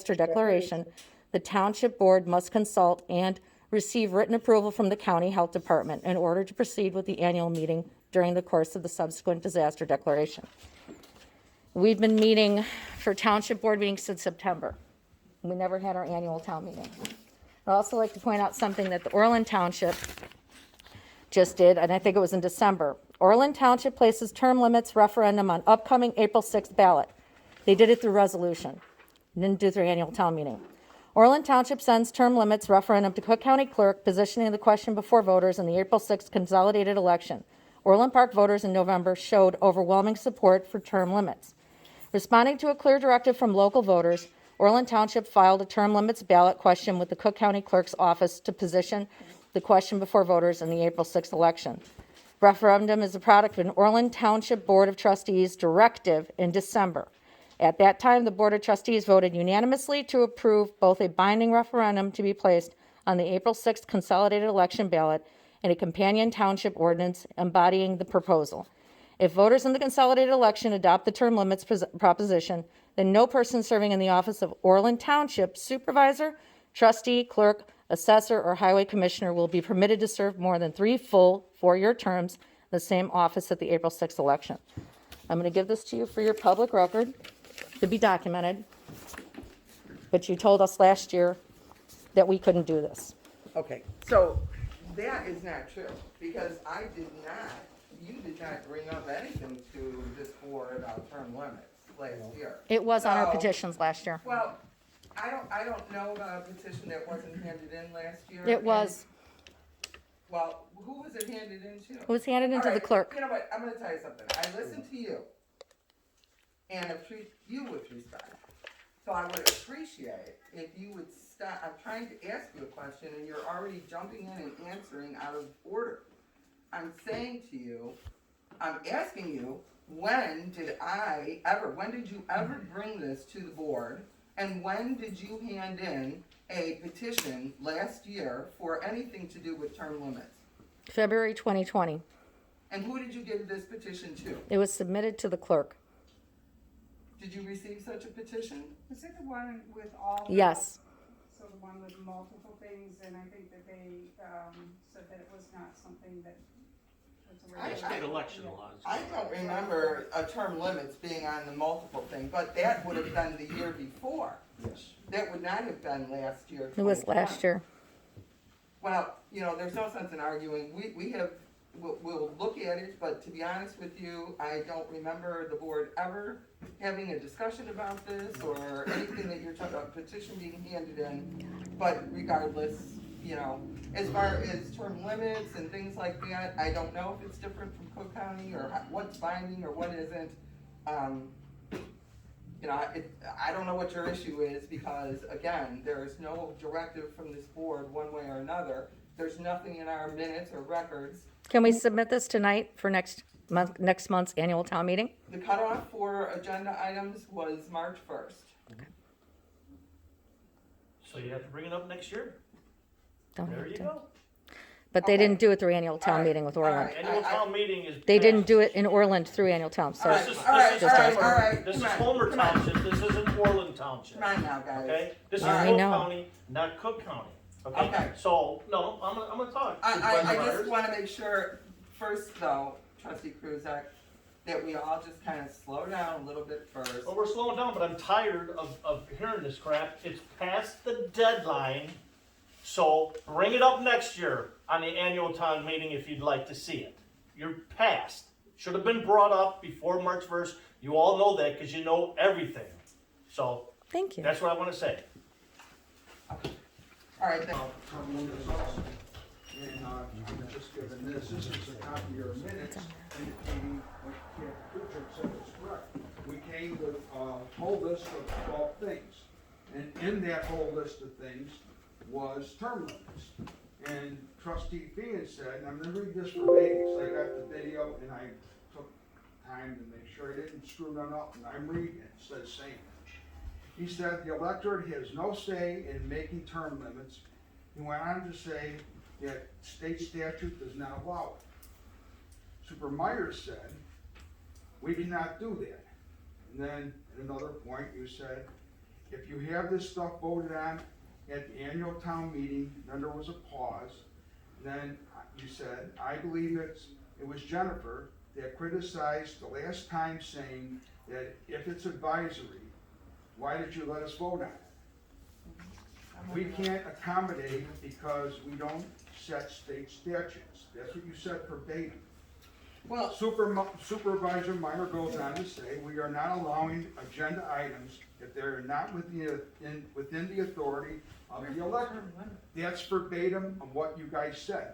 disaster declaration, the township board must consult and receive written approval from the county health department in order to proceed with the annual meeting during the course of the subsequent disaster declaration. We've been meeting for township board meetings since September. We never had our annual town meeting. I'd also like to point out something that the Orland Township just did, and I think it was in December. Orland Township places term limits referendum on upcoming April 6th ballot. They did it through resolution, didn't do it through annual town meeting. Orland Township sends term limits referendum to Cook County Clerk, positioning the question before voters in the April 6th consolidated election. Orland Park voters in November showed overwhelming support for term limits. Responding to a clear directive from local voters, Orland Township filed a term limits ballot question with the Cook County Clerk's office to position the question before voters in the April 6th election. Referendum is a product of an Orland Township Board of Trustees directive in December. At that time, the Board of Trustees voted unanimously to approve both a binding referendum to be placed on the April 6th consolidated election ballot and a companion township ordinance embodying the proposal. If voters in the consolidated election adopt the term limits proposition, then no person serving in the office of Orland Township supervisor, trustee, clerk, assessor, or highway commissioner will be permitted to serve more than 3 full 4-year terms in the same office at the April 6th election. I'm going to give this to you for your public record to be documented, but you told us last year that we couldn't do this. Okay, so that is not true, because you did not bring up anything to this board about term limits last year. It was on our So, petitions last year. Well, I don't know about a petition that wasn't handed in last year. It was. Well, who was it handed in to? It was handed into All the right, clerk. You know what, I'm gonna tell you something, I listened to you, and I treat you with respect. So I would appreciate if you would stop, I'm trying to ask you a question, and you're already jumping in and answering out of order. I'm saying to you, I'm asking you, when did you ever bring this to the board? And when did you hand in a petition last year for anything to do with term limits? February 2020. And who did you give this petition to? It was submitted to the clerk. Did you receive such a petition? Is it the one with all? Yes. So the one with multiple things, and I think that they, said that it was not something that was a regular. State election laws. I don't remember a term limits being on the multiple thing, but that would have been the year before. Yes. That would not have been last year. It was 2020. last year. Well, there's no sense in arguing. We'll look at it, but to be honest with you, I don't remember the board ever having a discussion about this or anything that you're talking about, petition being handed in. But regardless, as far as term limits and things like that, I don't know if it's different from Cook County or what's binding or what isn't. I don't know what your issue is because, again, there is no directive from this board one way or another. There's nothing in our minutes or records. Can we submit this tonight for next month's annual town meeting? The cutoff for agenda items was March 1st. So you have to bring it up next year. Don't There have you to. go. But they Okay. didn't do it through annual town All right. meeting with All Orland. right. Annual town meeting is. They didn't passed. do it in Orland through annual town, so. All right. This is all right. This is Come on. Homer Come on. Township, this isn't Orland Township, Come on now, guys. okay? This is All right. Cook I know. County, not Cook County, okay? Okay. So, no, I'm gonna talk. I Supervisor just Myers. want to make sure, first though, trustee Kruzak, that we all just kind of slow down a little bit first. Well, we're slowing down, but I'm tired of hearing this crap. It's past the deadline, so bring it up next year on the annual town meeting if you'd like to see it. You're past. Should have been brought up before March 1st. You all know that because you know everything. So, Thank you. that's what I want to say. All right, then. And I'm just given this is a copy of your minutes indicating what Kruchek said is correct. We came with a whole list of 12 things. And in that whole list of things was term limits. And trustee Fian said, and I'm gonna read this verbatim because I got the video and I took time to make sure I didn't screw none up, and I'm reading it, it says same. He said, the electorate has no say in making term limits. He went on to say that state statute does not allow it. Super Myers said, we cannot do that. And then at another point you said, if you have this stuff voted on at the annual town meeting, then there was a pause, then you said, I believe it was Jennifer that criticized the last time saying that if it's advisory, why did you let us vote on it? We can't accommodate because we don't set state statutes. That's what you said verbatim. Well, Supervisor Meyer goes on to say, we are not allowing agenda items if they're not within the authority of the elected. That's verbatim of what you guys said.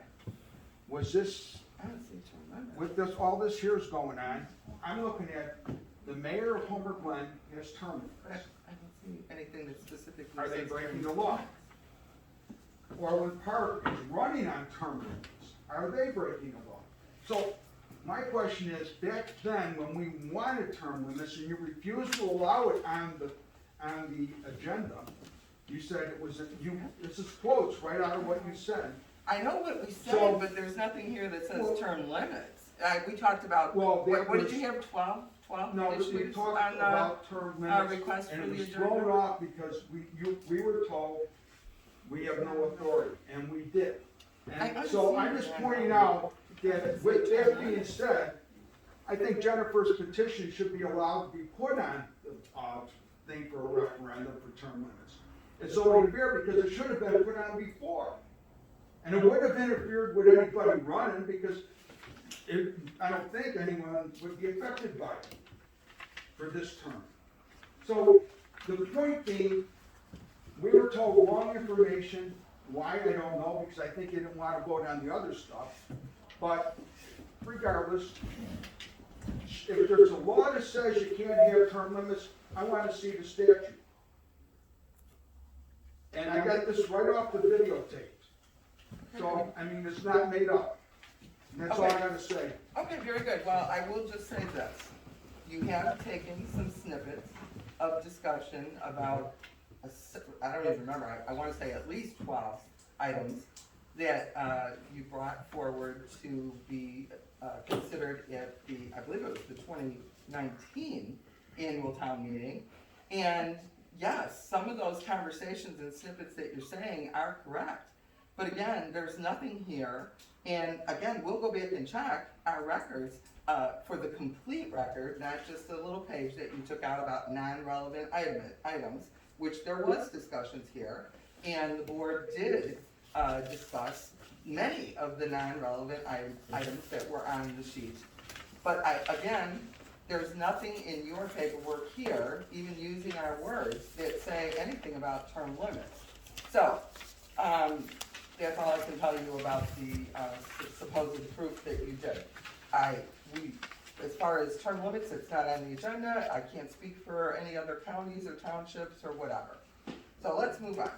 Was this, I don't see term limits. with this, all this here's going on, I'm looking at the mayor of Homer Glen has term But limits. I don't see anything that specifically Are they says breaking term the law? limits. Orland Park is running on term limits. Are they breaking the law? So, my question is, back then, when we wanted term limits and you refused to allow it on the agenda, you said it was, this is quotes right out of what you said. I know what we said, So- but there's nothing here that Well- says term limits. We talked about, Well, that what did was- you have, 12 No, but we issues talked on, about term limits, request and for it the was agenda? thrown off because we were told we have no authority, and we did. I And so I'm understand just that. pointing out that with that being said, I think Jennifer's petition should be allowed to be put on the, thing for a referendum for term limits. It's only fair because it should have been put on before. And it wouldn't have interfered with anybody running because I don't think anyone would be affected by it for this term. So, the point being, we were told wrong information, why, I don't know, because I think they didn't want to vote on the other stuff. But regardless, if there's a law that says you can't have term limits, I want to see the statute. And I got this right off the videotape. So, I mean, it's not made up. And that's all I gotta say. Okay, very good. Well, I will just say this. You have taken some snippets of discussion about, I don't even remember, I want to say at least 12 items that you brought forward to be considered at the, I believe it was the 2019 annual town meeting. And yes, some of those conversations and snippets that you're saying are correct. But again, there's nothing here, and again, we'll go back and check our records for the complete record, not just a little page that you took out about non-relevant items, which there was discussions here, and the board did discuss many of the non-relevant items that were on the sheet. But again, there's nothing in your paperwork here, even using our words, that say anything about term limits. So, that's all I can tell you about the supposed proof that you did. As far as term limits, it's not on the agenda. I can't speak for any other counties or townships or whatever. So let's move on.